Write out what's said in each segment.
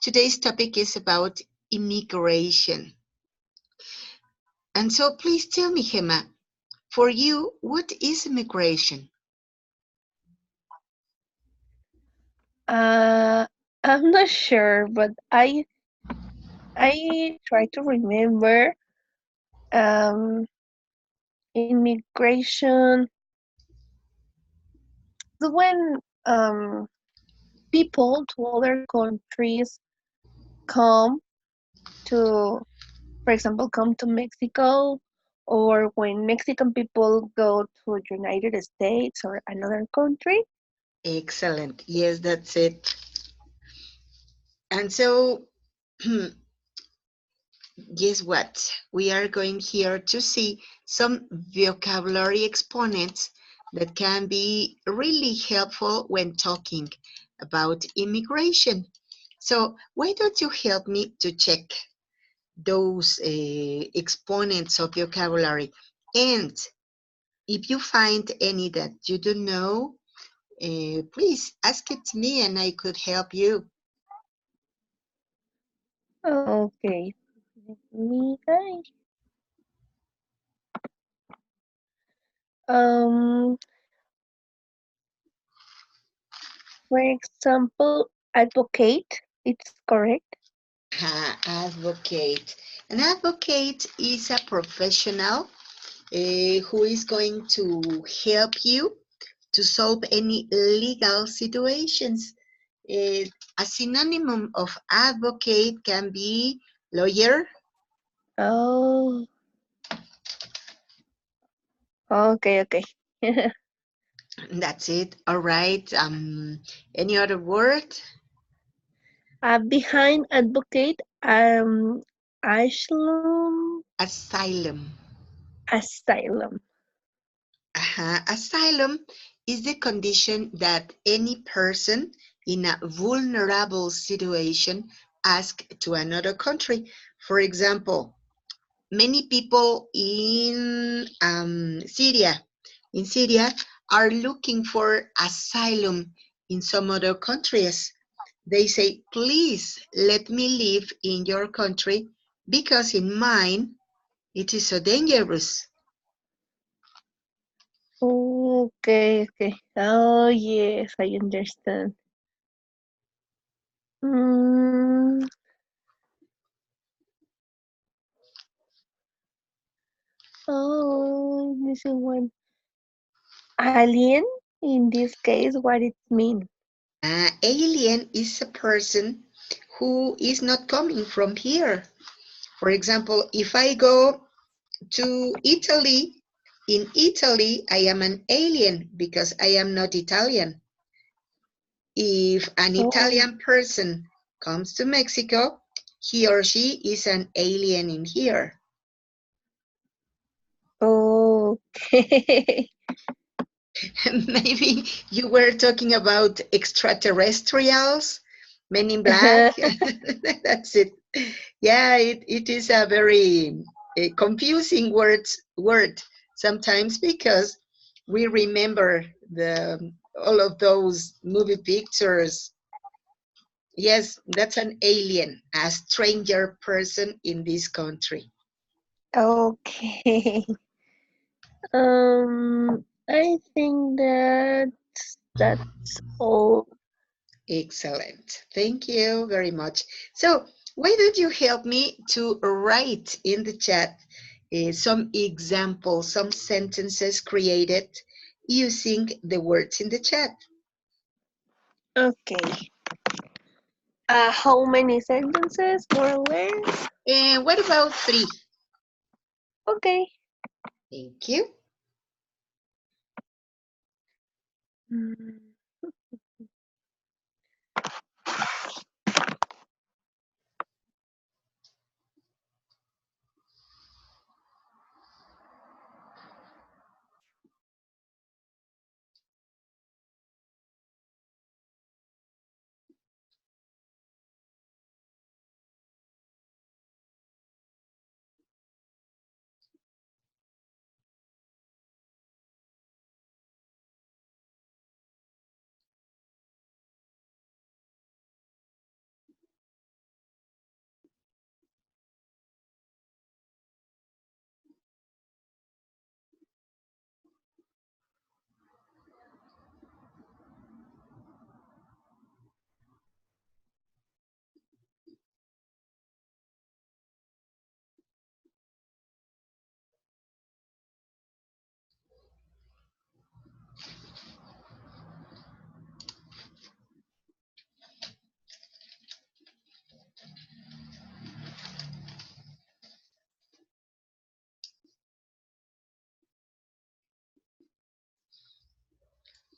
Today's topic is about immigration. And so please tell me, Gemma, for you, what is immigration? Uh, I'm not sure, but I try to remember um immigration when people to other countries come to, for example, come to Mexico, or when Mexican people go to United States or another country. Excellent. Yes, that's it. And so, guess what? We are going here to see some vocabulary exponents that can be really helpful when talking about immigration. So, why don't you help me to check those exponents of vocabulary? And if you find any that you don't know, please ask it to me and I could help you. Okay, let me guys. Um, for example, advocate. It's correct. Advocate. An advocate is a professional who is going to help you to solve any legal situations. Uh, a synonym of advocate can be lawyer. Oh, okay, okay. That's it. All right. Any other word? Behind advocate, asylum, Asylum. asylum. Asylum is the condition that any person in a vulnerable situation asks to another country. For example, many people in Syria, are looking for asylum in some other countries. They say, please let me live in your country because in mine it is so dangerous. Okay, okay. Oh, yes, I understand. Mm, oh, this is one. Alien, in this case, what it mean? Alien is a person who is not coming from here. For example, if I go to Italy, in Italy, I am an alien because I am not Italian. If an Oh, Italian person comes to Mexico, he or she is an alien in here. okay. Maybe you were talking about extraterrestrials, Men in Black. That's it. Yeah, it is a very confusing word sometimes because we remember all of those movie pictures. Yes, that's an alien, a stranger person in this country. Okay. I think that's all. Excellent. Thank you very much. So, why don't you help me to write in the chat some examples, some sentences created using the words in the chat? Okay. How many sentences, more or less? And what about three? Okay. Thank you. Mm,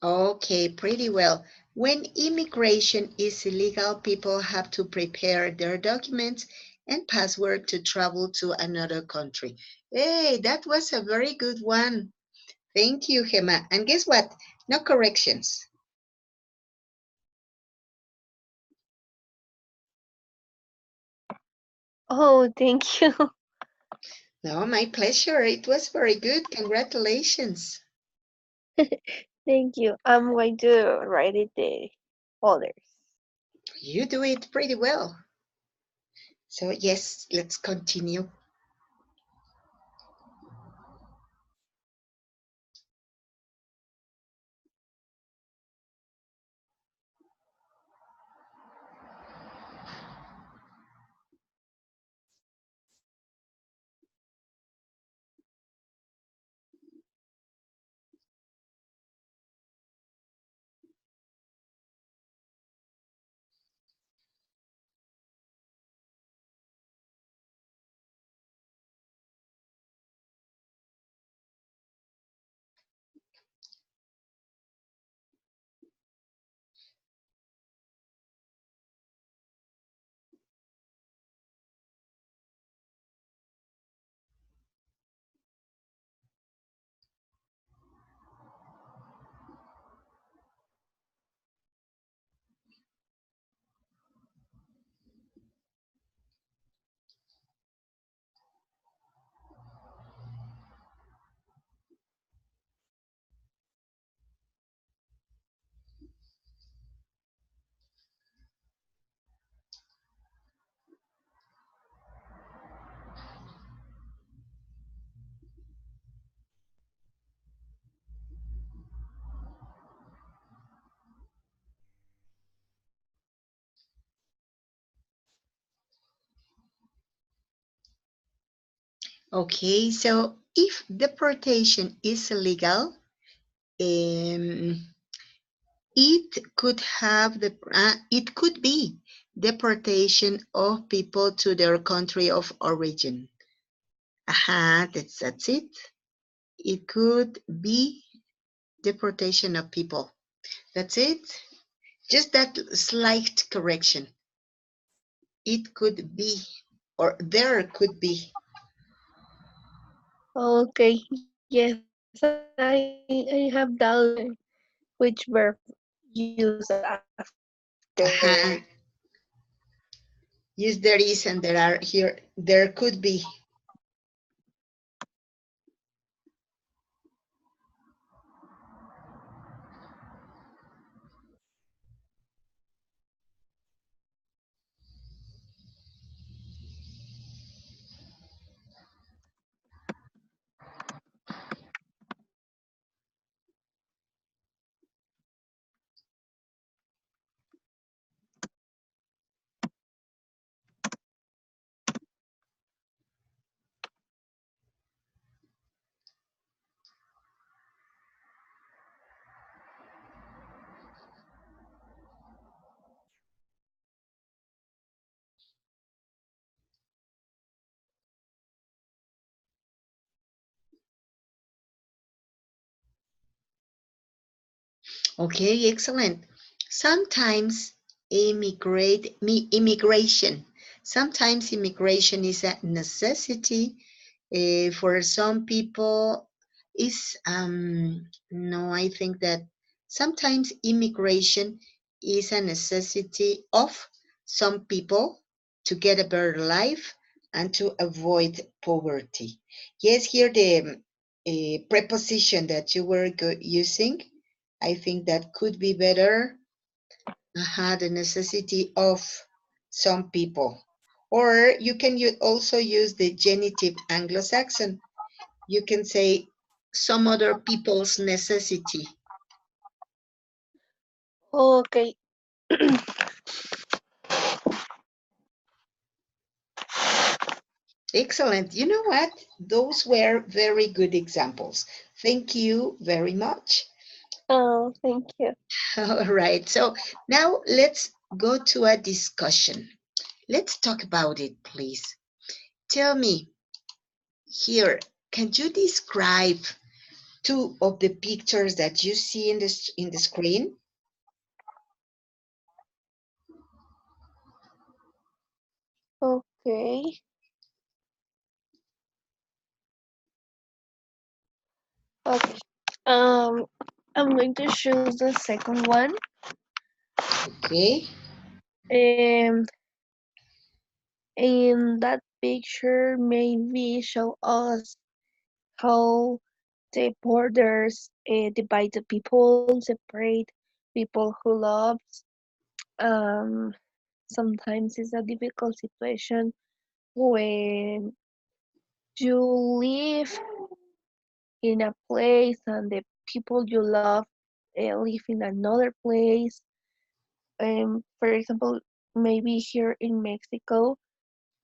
Okay, pretty well. When immigration is illegal, people have to prepare their documents and password to travel to another country. Hey, that was a very good one. Thank you, Gemma. And guess what? No corrections. Oh, thank you. No, my pleasure. It was very good. Congratulations. Thank you. I'm going to write it the others. You do it pretty well. So, yes, let's continue. Okay, so if deportation is illegal, um, it could be deportation of people to their country of origin. That's it. It could be deportation of people. That's it. Just that slight correction. It could be, or there could be. Okay, yes, I have doubted which verb use after. Yes, there is, and there are here. There could be. Okay, excellent. Sometimes immigration. Sometimes immigration is a necessity. For some people, is no. I think that sometimes immigration is a necessity of some people to get a better life and to avoid poverty. Yes, here the preposition that you were using. I think that could be better. The necessity of some people. Or you can also use the genitive Anglo-Saxon. You can say some other people's necessity. Okay. Excellent. You know what? Those were very good examples. Thank you very much. Oh, thank you. All right. So now let's go to a discussion. Let's talk about it, please. Tell me here, can you describe two of the pictures that you see in the screen. Okay. Okay. Um, I'm going to choose the second one. Okay. Um, in that picture, maybe show us how the borders divide the people, separate people who love. Um, Sometimes it's a difficult situation when you live in a place and the people you love live in another place. For example, maybe here in Mexico,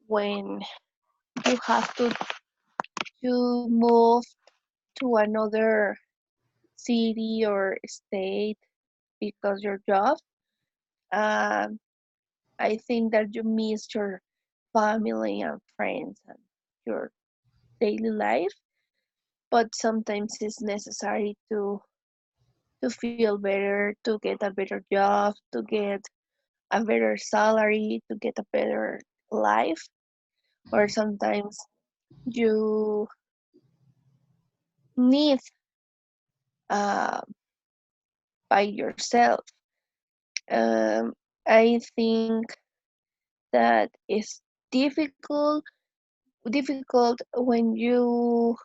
when you have to move to another city or state because your job, um, I think that you miss your family and friends and your daily life. But sometimes it's necessary to feel better, to get a better job, to get a better salary, to get a better life. Or sometimes you need uh, by yourself. Um, I think that is difficult when you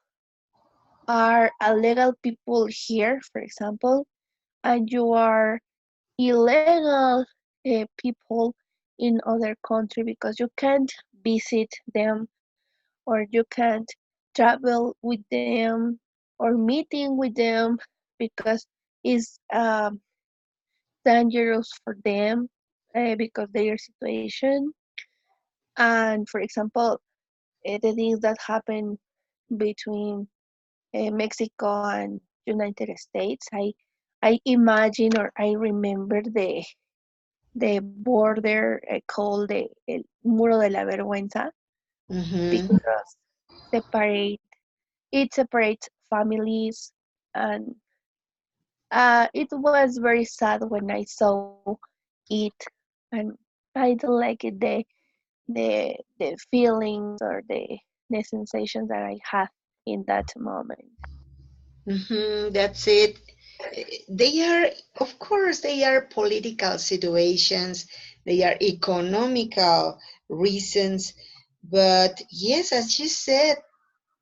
are a legal people here, for example, and you are illegal people in other country because you can't visit them or you can't travel with them or meeting with them because it's dangerous for them because their situation. And for example, the things that happen between Mexico and United States, I imagine or I remember the border called the el Muro de la Vergüenza Mm-hmm. because separate it separates families, and it was very sad when I saw it, and I don't like it the feelings or the sensations that I had in that moment. Mm-hmm. That's it. They are, of course, they are political situations, they are economical reasons, but yes, as you said,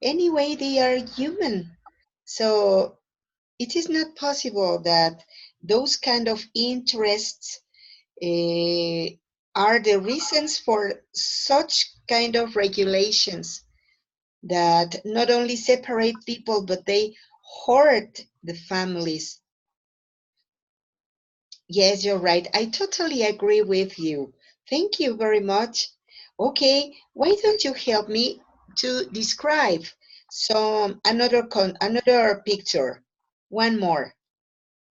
anyway, they are human. So it is not possible that those kind of interests uh, are the reasons for such kind of regulations that not only separate people, but they hurt the families. Yes, you're right. I totally agree with you. Thank you very much. Okay, why don't you help me to describe another picture? One more.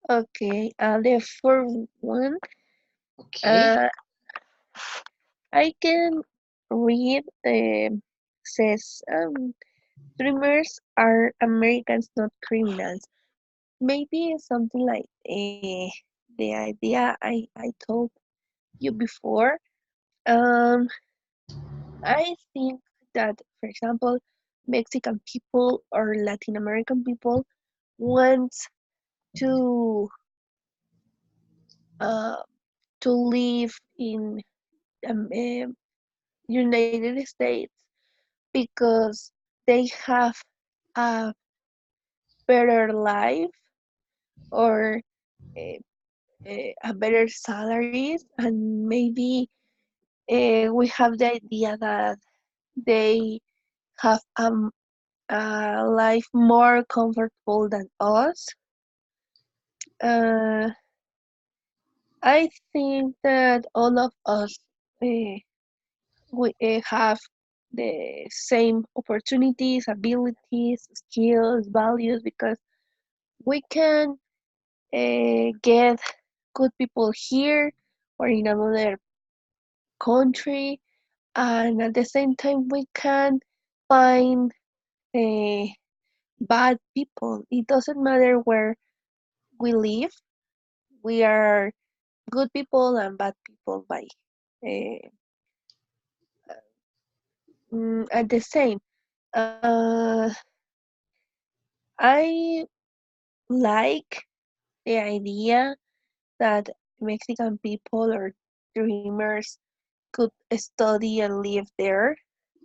Okay, the fourth one, Okay. uh, I can read says dreamers are Americans, not criminals. Maybe something like the idea I told you before. Um, I think that, for example, Mexican people or Latin American people want to uh, to live in United States because they have a better life or uh, a better salaries, and maybe we have the idea that they have a life more comfortable than us. Uh, I think that all of us we have the same opportunities, abilities, skills, values because we can get good people here or in another country, and at the same time we can find uh, bad people. It doesn't matter where we live. We are good people and bad people by uh, at the same. I like the idea that Mexican people or dreamers could study and live there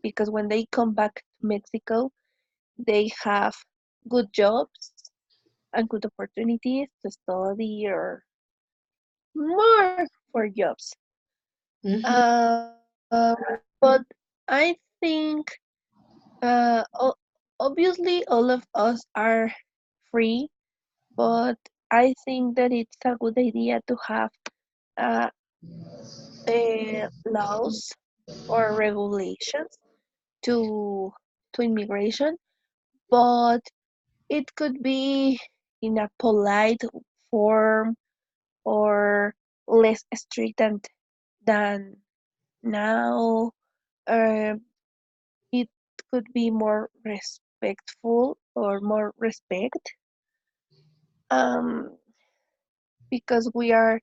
because when they come back to Mexico, they have good jobs and good opportunities to study or more for jobs. Mhm. But I think obviously all of us are free, but I think that it's a good idea to have uh, laws or regulations to immigration, but it could be in a polite form or less strict than now. Uh, it could be more respectful or more respect, um, because we are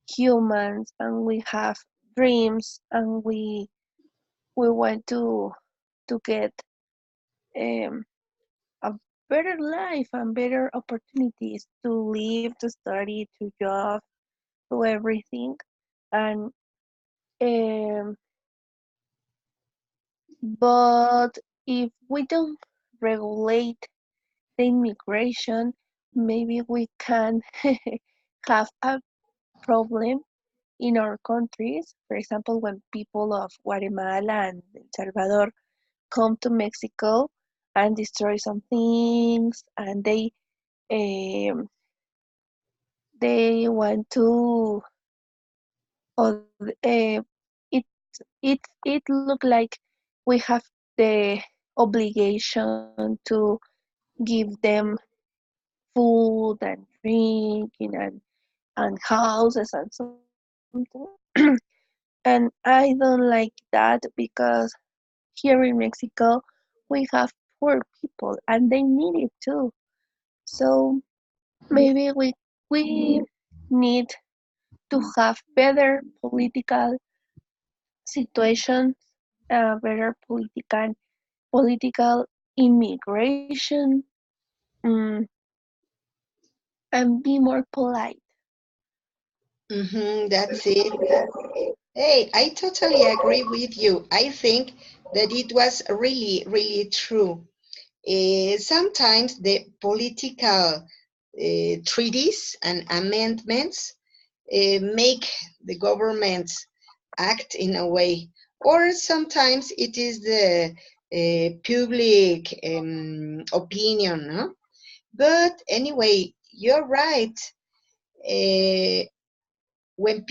humans and we have dreams and we want to get um, a better life and better opportunities to live, to study, to job, to everything. And um, but if we don't regulate the immigration, maybe we can have a problem in our countries. For example, when people of Guatemala and El Salvador come to Mexico and destroy some things, and um, they want to, or it look like we have the obligation to give them food and drinking and houses and something. And I don't like that because here in Mexico we have poor people and they need it too. So maybe we need to have better political situations, better political immigration, um, and be more polite. That's it. Hey, I totally agree with you. I think that it was really, really true. Sometimes the political treaties and amendments make the governments act in a way, or sometimes it is the public opinion. No? But anyway, you're right. Uh, when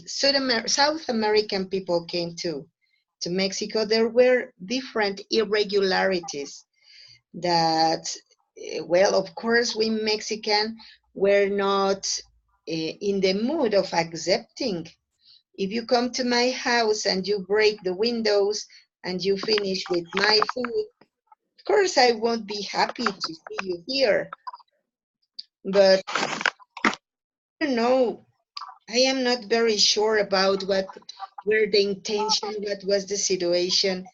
South American people came to Mexico, there were different irregularities that, well, of course, we Mexican were not in the mood of accepting. If you come to my house and you break the windows and you finish with my food, of course, I won't be happy to see you here. But I don't know, I am not very sure about what were the intention, what was the situation,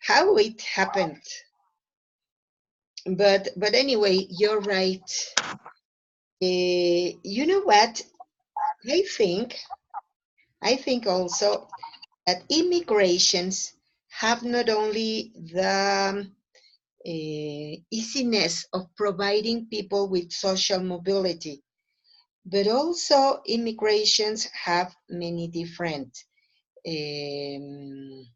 how it happened. But anyway, you're right. You know what? I think I think also that immigrations have not only the easiness of providing people with social mobility, but also immigrations have many different um,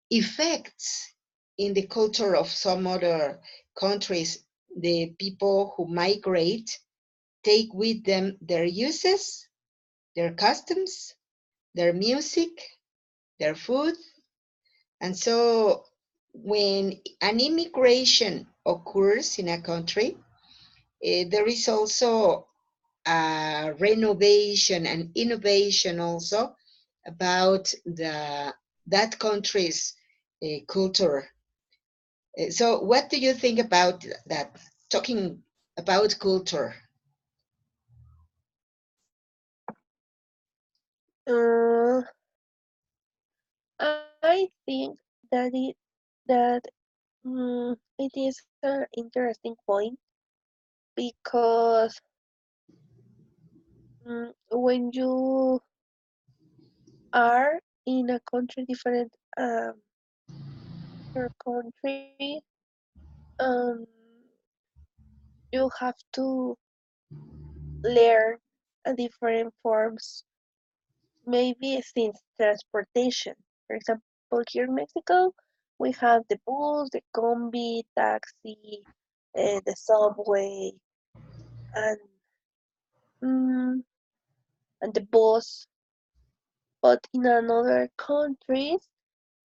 effects in the culture of some other countries. The people who migrate take with them their uses, their customs, their music, their food. And so when an immigration occurs in a country, there is also a renovation and innovation also about that country's culture. So what do you think about that, talking about culture? Uh, I think that that it is an interesting point because when you are in a country different your country, um, you have to learn a different forms, maybe since transportation. For example, here in Mexico, we have the bus, the combi, taxi, the subway, and mm, and the bus. But in another countries,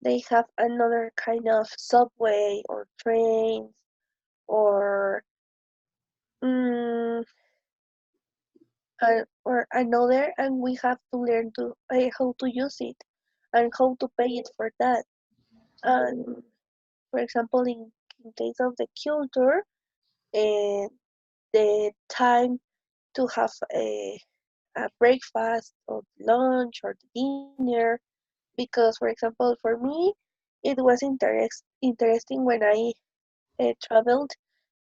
they have another kind of subway or trains or mm, or another, and we have to learn to how to use it and how to pay it for that. And for example, in case of the culture, uh, the time to have a breakfast or lunch or dinner, because for example, for me, it was interesting when I traveled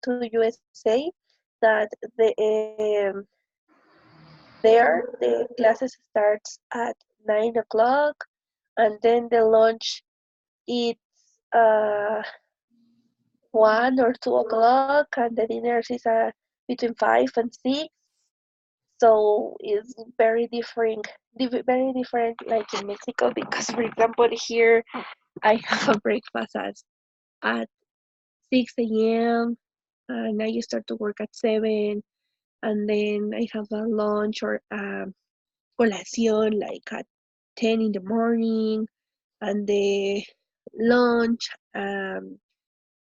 to USA that the there the classes starts at 9 o'clock, and then the lunch it's uh 1 or 2 o'clock, and the dinners is between 5 and 6. So it's very different like in Mexico, because for example here I have a breakfast at 6 a.m. and I start to work at 7, and then I have a lunch or colación like at 10 in the morning, and the lunch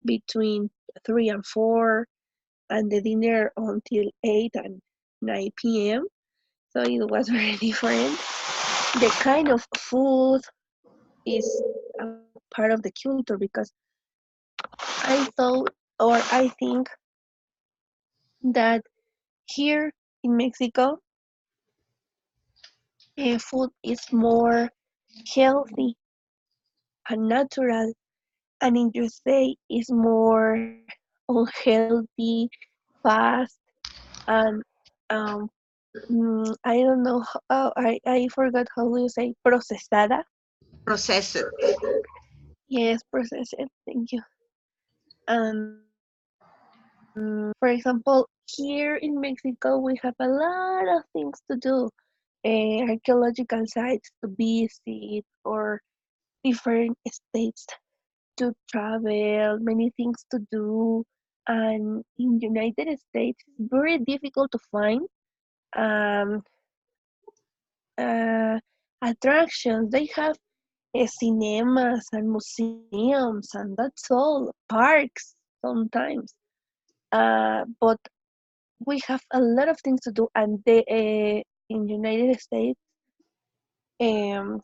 between 3 and 4, and the dinner until 8 and 9 p.m. So it was very different. The kind of food is a part of the culture, because I thought, or I think that here in Mexico, food is more healthy and natural, and in USA is more unhealthy, fast, and um, I don't know. I forgot how you say procesada. Processed. Yes, processed. Thank you. For example, here in Mexico, we have a lot of things to do. Archaeological sites to visit, or different states to travel, many things to do. And in United States, it's very difficult to find um, uh, attractions. They have cinemas and museums, and that's all. Parks sometimes. But we have a lot of things to do, and in United States, um,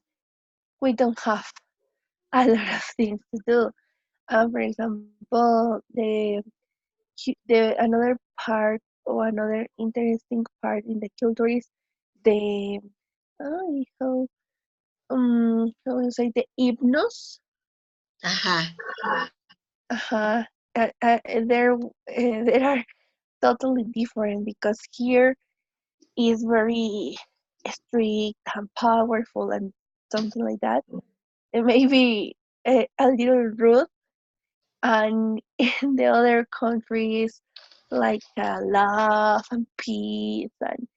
we don't have a lot of things to do. For example, the another part or another interesting part in the culture is the how how you say the hymnos. Uh-huh. Uh-huh. There are totally different, because here is very strict and powerful and something like that. It may be a little rude, and in the other countries like love and peace and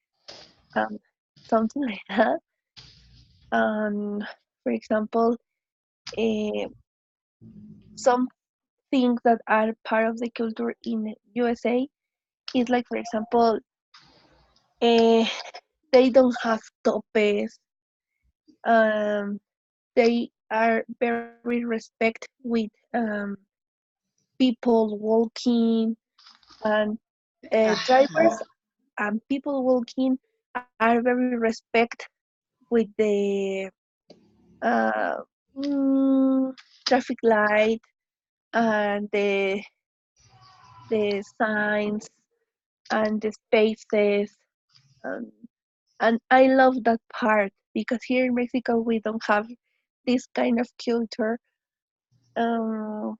um, something like that. For example, uh, some things that are part of the culture in USA is like, for example, uh, they don't have topes. Um, they are very respect with people walking, and drivers Uh-huh. and people walking are very respect with the uh, mm, traffic light, and the signs and the spaces. Um, and I love that part because here in Mexico we don't have this kind of culture. Um,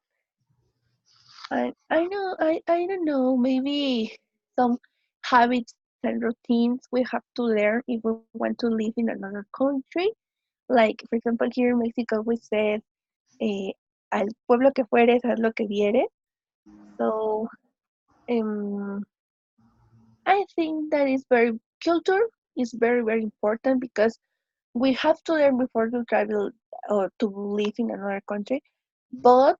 I don't know, maybe some habits and routines we have to learn if we want to live in another country. Like, for example, here in Mexico we said, eh, al pueblo que fueres, haz lo que vieres. So, um, I think that is very, culture is very, very important because we have to learn before to travel or to live in another country. But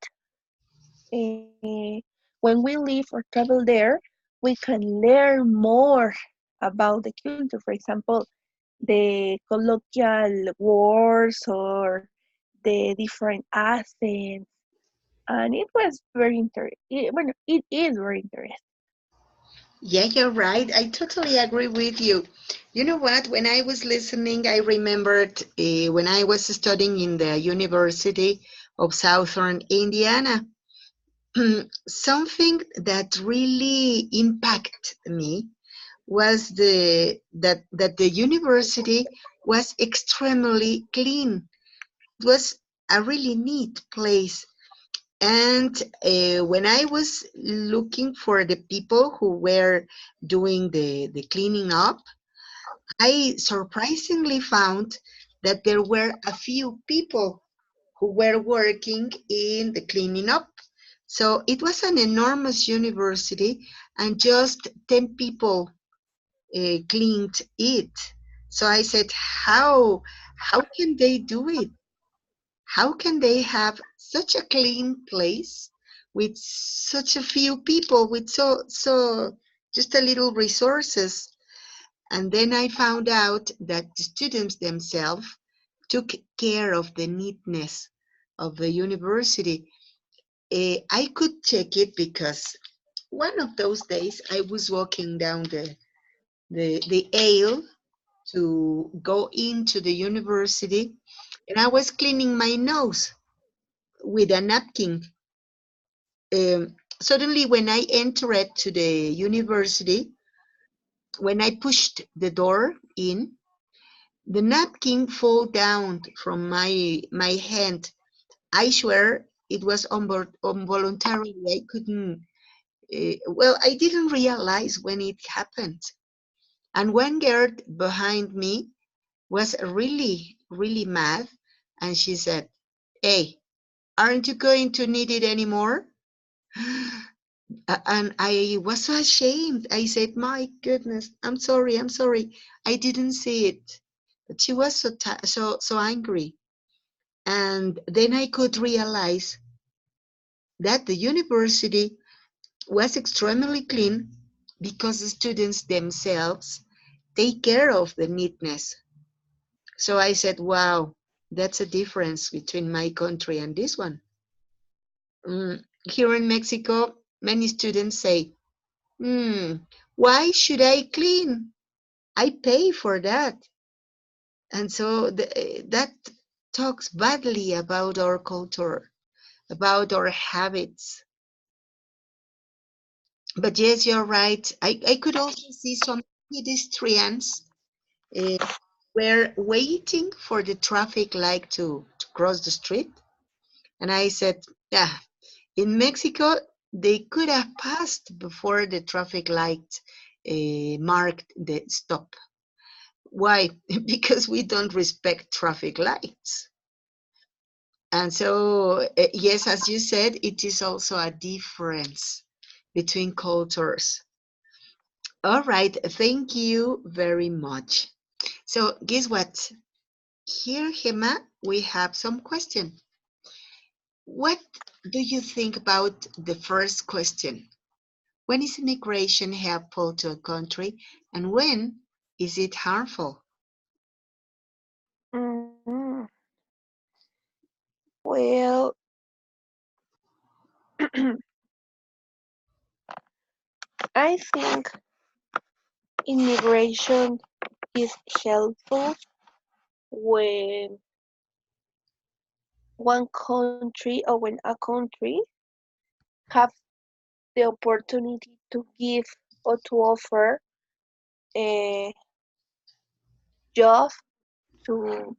uh, when we live or travel there, we can learn more about the culture. For example, the colloquial words or the different accents. And it was very interesting. Well, it is very interesting. Yeah, you're right. I totally agree with you. You know what? When I was listening, I remembered when I was studying in the University of Southern Indiana, something that really impacted me was that the university was extremely clean. It was a really neat place. And when I was looking for the people who were doing the cleaning up, I surprisingly found that there were a few people who were working in the cleaning up. So it was an enormous university, and just 10 people cleaned it. So I said, how can they do it? How can they have such a clean place with such a few people, with just a little resources? And then I found out that the students themselves took care of the neatness of the university. I could check it because one of those days I was walking down the aisle to go into the university, and I was cleaning my nose with a napkin. Suddenly, when I entered to the university, when I pushed the door in, the napkin fall down from my hand. I swear it was involuntarily. I couldn't. Well, I didn't realize when it happened. And one girl behind me was really, really mad, and she said, "Hey, aren't you going to need it anymore?" And I was so ashamed. I said, "My goodness, I'm sorry. I didn't see it." But she was so angry. And then I could realize that the university was extremely clean because the students themselves take care of the neatness. So I said, wow, that's a difference between my country and this one. Here in Mexico, many students say, why should I clean? I pay for that. And so that talks badly about our culture, about our habits. But yes, you're right. I could also see some pedestrians uh, were waiting for the traffic light to cross the street. And I said, yeah, in Mexico, they could have passed before the traffic light marked the stop. Why? Because we don't respect traffic lights. And so, yes, as you said, it is also a difference between cultures. All right, thank you very much. So, guess what? Here, Gemma, we have some question. What do you think about the first question? When is immigration helpful to a country, and when is it harmful? Mm, well, I think immigration is helpful when one country or when a country have the opportunity to give or to offer a job to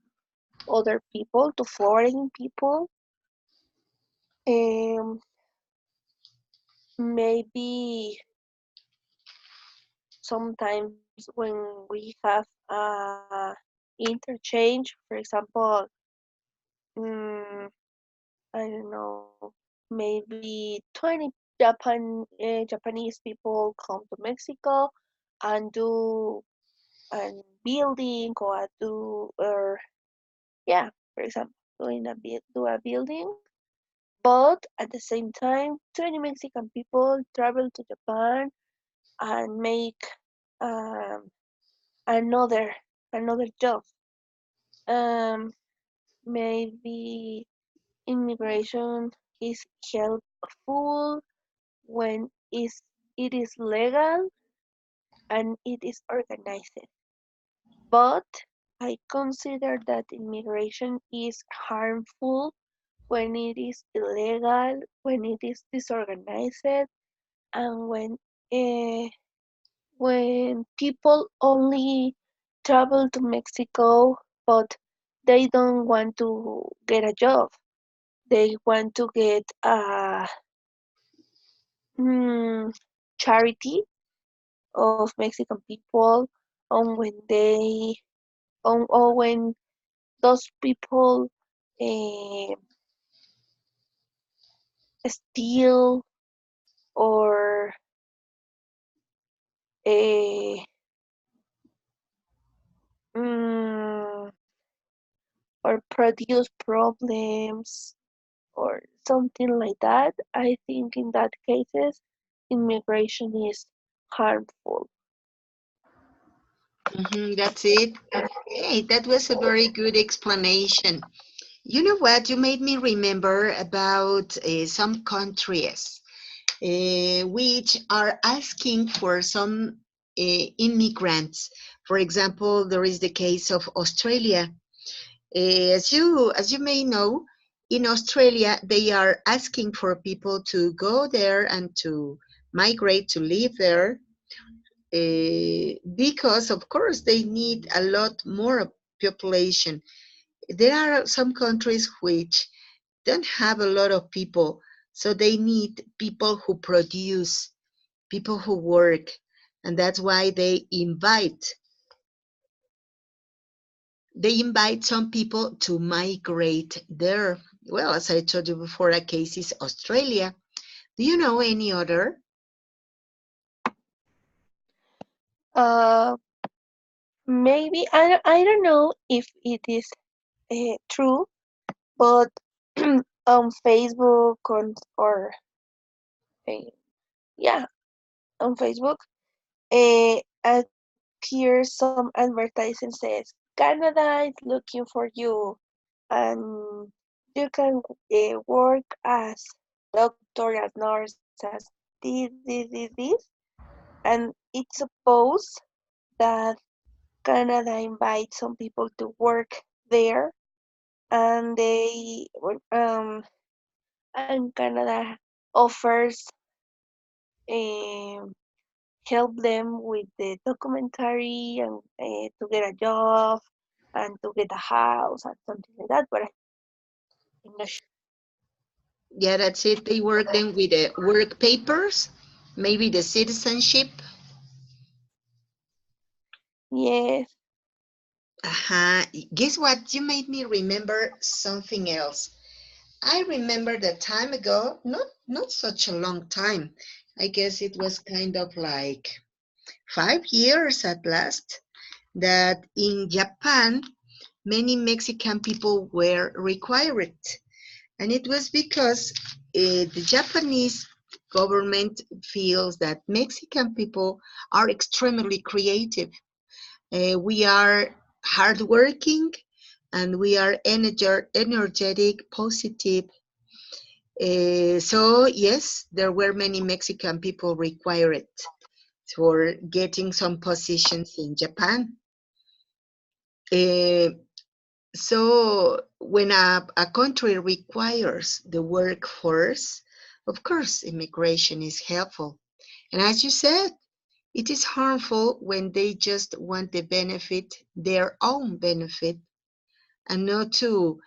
other people, to foreign people. Um, Maybe sometimes when we have interchange, for example, mm, I don't know, maybe 20 Japanese people come to Mexico and do a building or yeah, for example, do a building. But at the same time, 20 Mexican people travel to Japan and make um, another another job. Um, Maybe immigration is helpful when it is legal and it is organized. But I consider that immigration is harmful when it is illegal, when it is disorganized, and uh, when people only travel to Mexico, but they don't want to get a job. They want to get a mm, charity of Mexican people on when they on or when those people uh, steal or uh, mm, or produce problems or something like that. I think in that cases immigration is harmful. That's it. Hey, that was a very good explanation. You know what? You made me remember about some countries which are asking for some immigrants. For example, there is the case of Australia. As you may know, in Australia they are asking for people to go there and to migrate to live there because of course they need a lot more population. There are some countries which don't have a lot of people, so they need people who produce, people who work, and that's why they invite some people to migrate there. Well, as I told you before, a case is Australia. Do you know any other? Uh, Maybe I don't know if it is true, but on Facebook uh, yeah, on Facebook appears some advertising says Canada is looking for you, and you can work as doctor, as nurse, as this, and it's supposed that Canada invites some people to work there, and and Canada offers um, help them with the documentary and to get a job and to get a house and something like that. But I'm not sure. Yeah, that's it. They work then with the work papers, maybe the citizenship. Yes. Uh-huh. Guess what? You made me remember something else. I remember that time ago, not such a long time. I guess it was kind of like 5 years at last, that in Japan, many Mexican people were required. And it was because the Japanese government feels that Mexican people are extremely creative. We are hardworking and we are energetic, positive. So, yes, there were many Mexican people required for getting some positions in Japan. Uh, So when a country requires the workforce, Of course, immigration is helpful. And as you said, it is harmful when they just want the benefit, their own benefit, and not to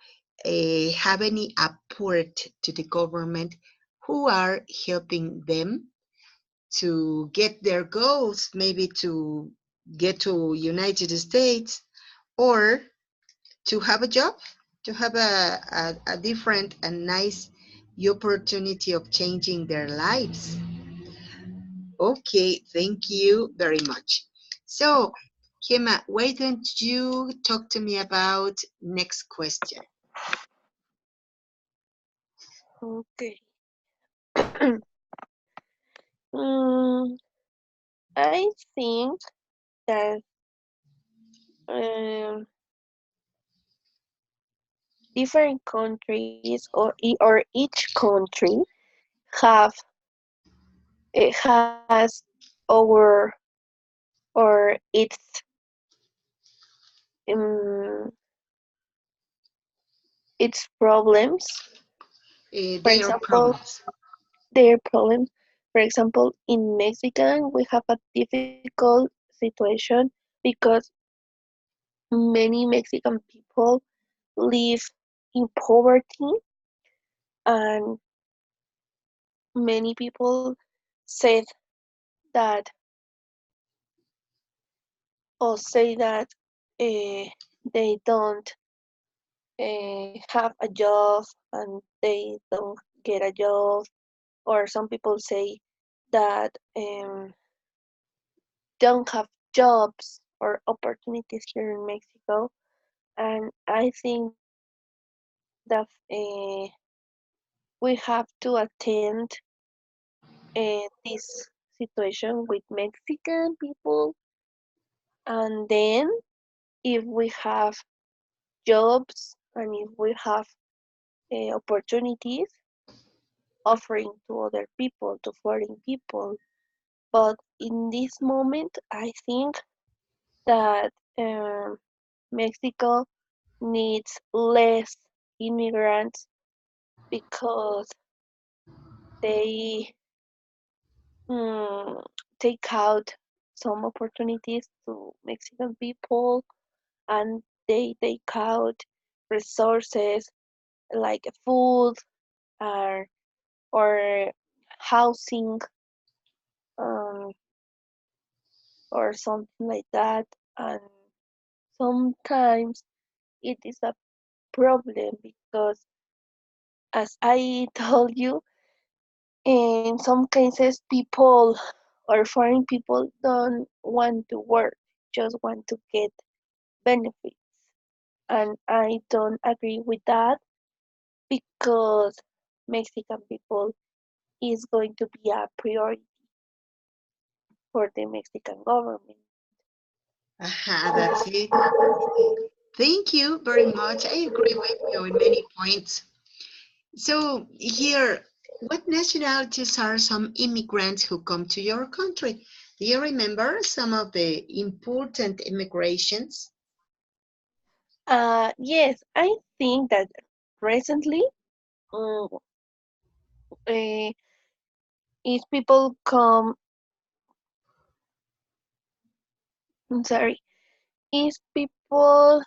have any apport to the government who are helping them to get their goals, maybe to get to United States or to have a job, to have a different and nice opportunity of changing their lives. Okay, thank you very much. So, Gemma, why don't you talk to me about next question? Okay. mm, I think that um, different countries or each country have it has our or um, its problems. For Their example, problems. their problems. For example, in Mexican, we have a difficult situation because many Mexican people live in poverty, and many people said that or say that they don't have a job and they don't get a job, or some people say that don't have jobs or opportunities here in Mexico. And I think that we have to attend this situation with Mexican people, and then if we have jobs and if we have opportunities offering to other people, to foreign people. But in this moment, I think that Mexico needs less immigrants because they mm, take out some opportunities to Mexican people, and they take out resources like food or, or housing, um, or something like that. And sometimes it is a problem because, as I told you, in some cases, people or foreign people don't want to work, just want to get benefits. And I don't agree with that because Mexican people is going to be a priority for the Mexican government. Aha, that's it. Thank you very much. I agree with you in many points. So, here, what nationalities are some immigrants who come to your country? Do you remember some of the important immigrations? Yes, I think that recently, um, uh, if people come, I'm sorry, if people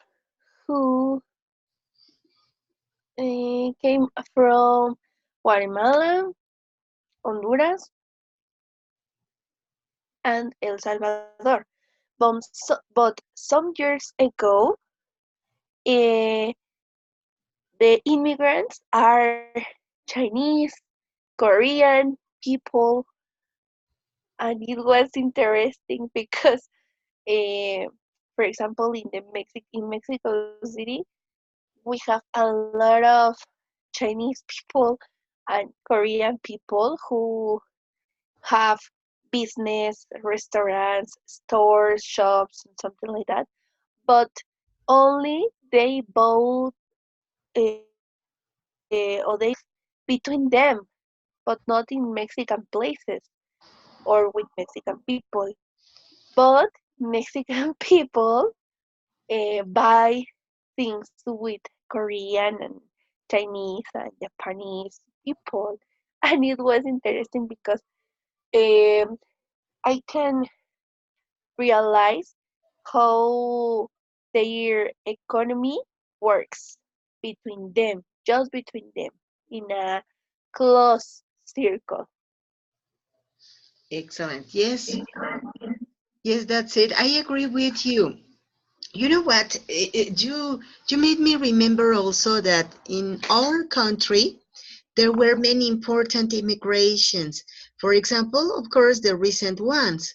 who came from Guatemala, Honduras, and El Salvador. But some years ago, uh, the immigrants are Chinese, Korean people, and it was interesting because, uh, for example, in Mexico City, we have a lot of Chinese people and Korean people who have business, restaurants, stores, shops, and something like that. But only they both or they live between them, but not in Mexican places or with Mexican people. But Mexican people buy things with Korean and Chinese and Japanese people. And it was interesting because um, I can realize how their economy works between them, just between them, in a close circle. Excellent. Yes, yes, that's it. I agree with you. You know what? You made me remember also that in our country there were many important immigrations. For example, of course, the recent ones,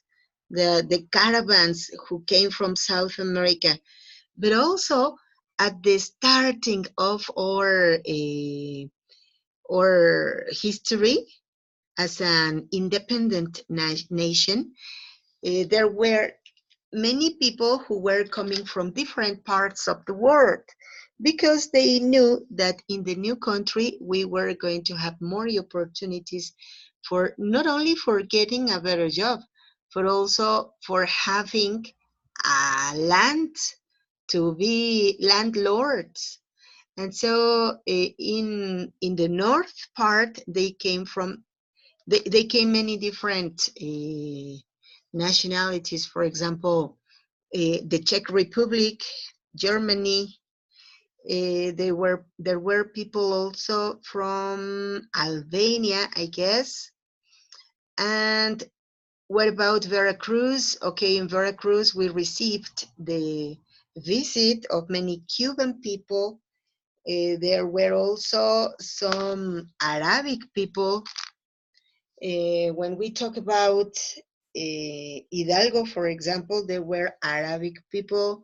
the caravans who came from South America, but also at the starting of our history as an independent nation, there were many people who were coming from different parts of the world because they knew that in the new country we were going to have more opportunities for not only for getting a better job but also for having a land to be landlords. And so in the north part they came many different nationalities. For example, the Czech Republic, Germany. There were people also from Albania, I guess. And what about Veracruz? Okay, in Veracruz we received the visit of many Cuban people. There were also some Arabic people. When we talk about Hidalgo, for example, there were Arabic people.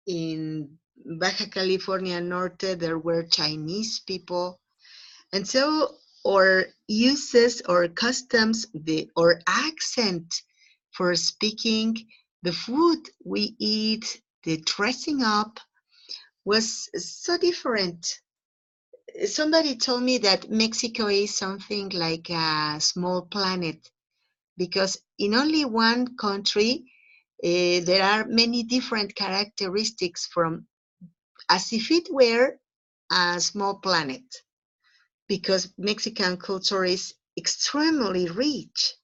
In Baja California Norte, there were Chinese people. And so our uses or customs, our accent for speaking, the food we eat, the dressing up was so different. Somebody told me that Mexico is something like a small planet because in only one country there are many different characteristics from as if it were a small planet because Mexican culture is extremely rich.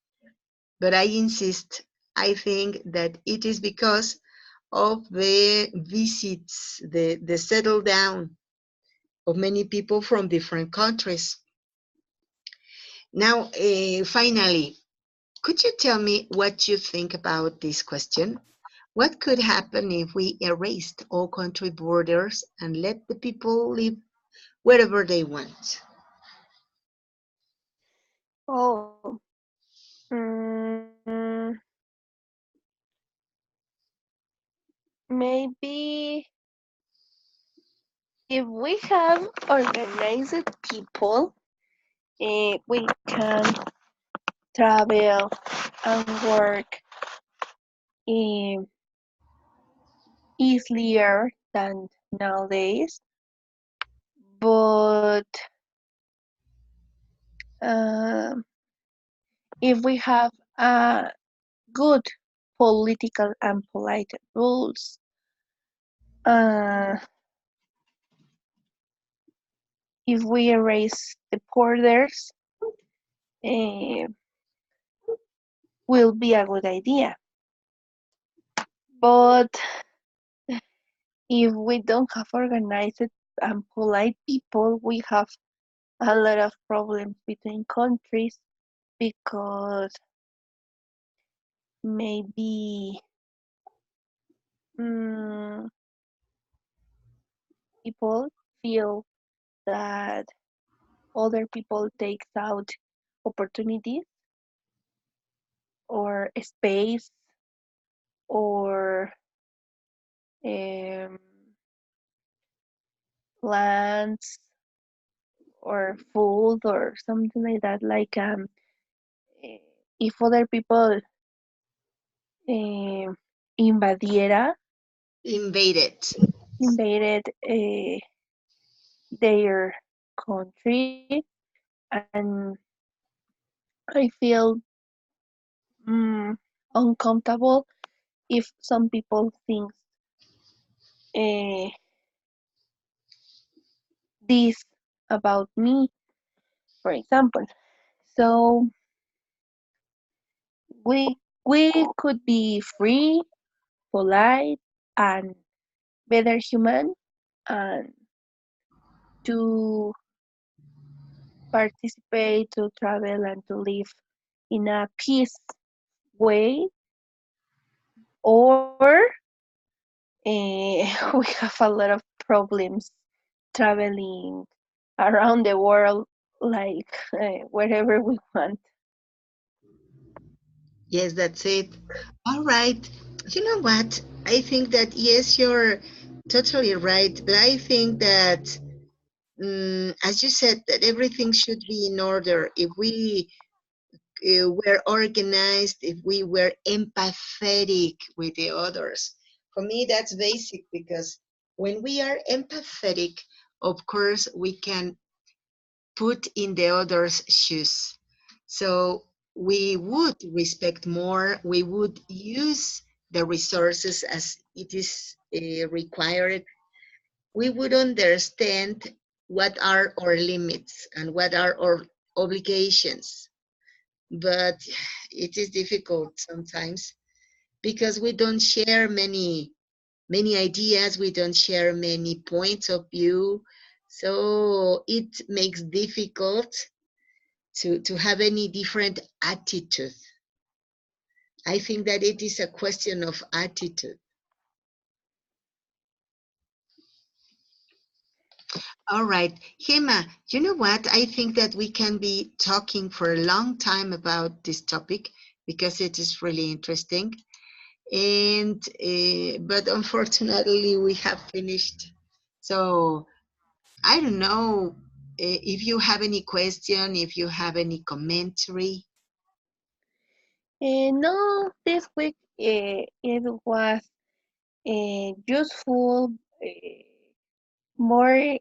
But I insist, I think that it is because of the visits, the settle down of many people from different countries. Now, finally, could you tell me what you think about this question? What could happen if we erased all country borders and let the people live wherever they want? Oh, mm, maybe if we have organized people, we can travel and work um, easier than nowadays. But um if we have good political and polite rules, uh, if we erase the borders, uh, will be a good idea. But if we don't have organized and polite people, we have a lot of problems between countries because maybe mm, people feel that other people takes out opportunities or space or um, lands or food or something like that. Like eh, if other people um invadiera, Invaded. invaded their country, and I feel um, uncomfortable if some people think uh, this about me, for example. So we could be free, polite, and better human, and to participate, to travel, and to live in a peace way, or we have a lot of problems traveling around the world, like wherever we want. Yes, that's it. All right. You know what? I think that, yes, you're totally right. But I think that, as you said, that everything should be in order. If we were organized, if we were empathetic with the others. For me, that's basic because when we are empathetic, of course, we can put in the other's shoes. So we would respect more, we would use the resources as it is required. We would understand what are our limits and what are our obligations. But it is difficult sometimes because we don't share many ideas, we don't share many points of view. So it makes difficult to have any different attitude. I think that it is a question of attitude. All right, Hema, you know what? I think that we can be talking for a long time about this topic because it is really interesting. And but unfortunately, we have finished. So I don't know if you have any question, if you have any commentary. No, this week it was useful, more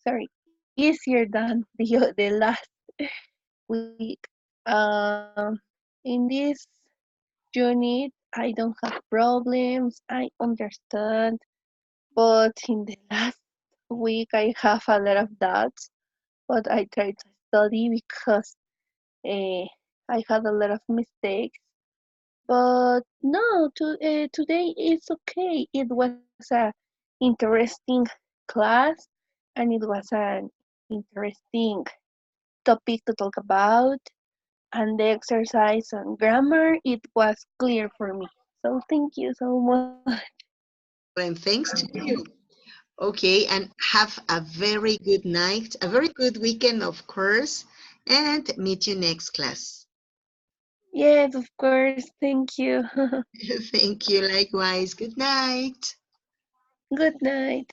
sorry, easier than the last week. In this unit, I don't have problems. I understand, but in the last week, I have a lot of doubts. But I tried to study because uh, I had a lot of mistakes. But no, today it's okay. It was a interesting class, and it was an interesting topic to talk about. And the exercise on grammar, it was clear for me. So thank you so much. And thanks to you. Okay, and have a very good night, a very good weekend, of course, and meet you next class. Yes, of course. Thank you. Thank you, likewise. Good night. Good night.